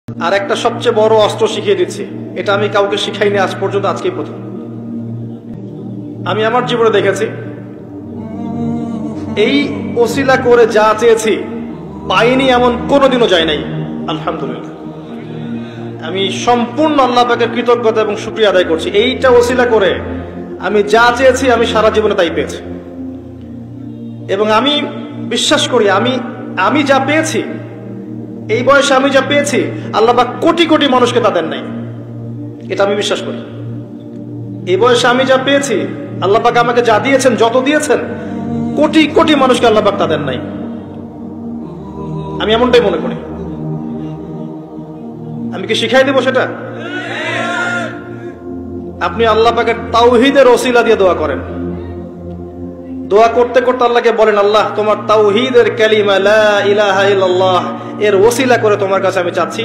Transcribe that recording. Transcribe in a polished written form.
আর একটা সবচেয়ে বড় অস্ত্র শিখিয়ে দিচ্ছি, এটা আমি কাউকে শিখাইনি আজ পর্যন্ত, আজকেই প্রথম। আমি আমার জীবনে দেখেছি এই ওসিলা করে যা চেয়েছি পাইনি এমন কোনোদিনও যায় নাই। আলহামদুলিল্লাহ, আমি সম্পূর্ণ আল্লাহ পাকের কৃতজ্ঞতা এবং শুকরিয়া আদায় করছি। এইটা ওসিলা করে আমি যা চেয়েছি আমি সারা জীবনে তাই পেয়েছি। এবং আমি বিশ্বাস করি আমি যা পেয়েছি, এই বয়সে আমি যা পেয়েছি আল্লাহ পাক কোটি কোটি মানুষকে তা দেন নাই, এটা আমি বিশ্বাস করি। এই বয়সে আমি যা পেয়েছি আল্লাহ পাক আমাকে যা দিয়েছেন, যত দিয়েছেন, কোটি কোটি মানুষকে আল্লাহ পাক তা দেন নাই, আমি এমনটাই মনে করি। আমি কি শিখাই দেব সেটা? আপনি আল্লাহ পাকের তাওহীদের ওসিলা দিয়ে দোয়া করেন। দোয়া করতে করতে আল্লাহকে বলেন, আল্লাহ তোমার তাওহীদের কালিমা লা ইলাহা ইল্লাল্লাহ এর ওসিলা করে তোমার কাছে আমি চাচ্ছি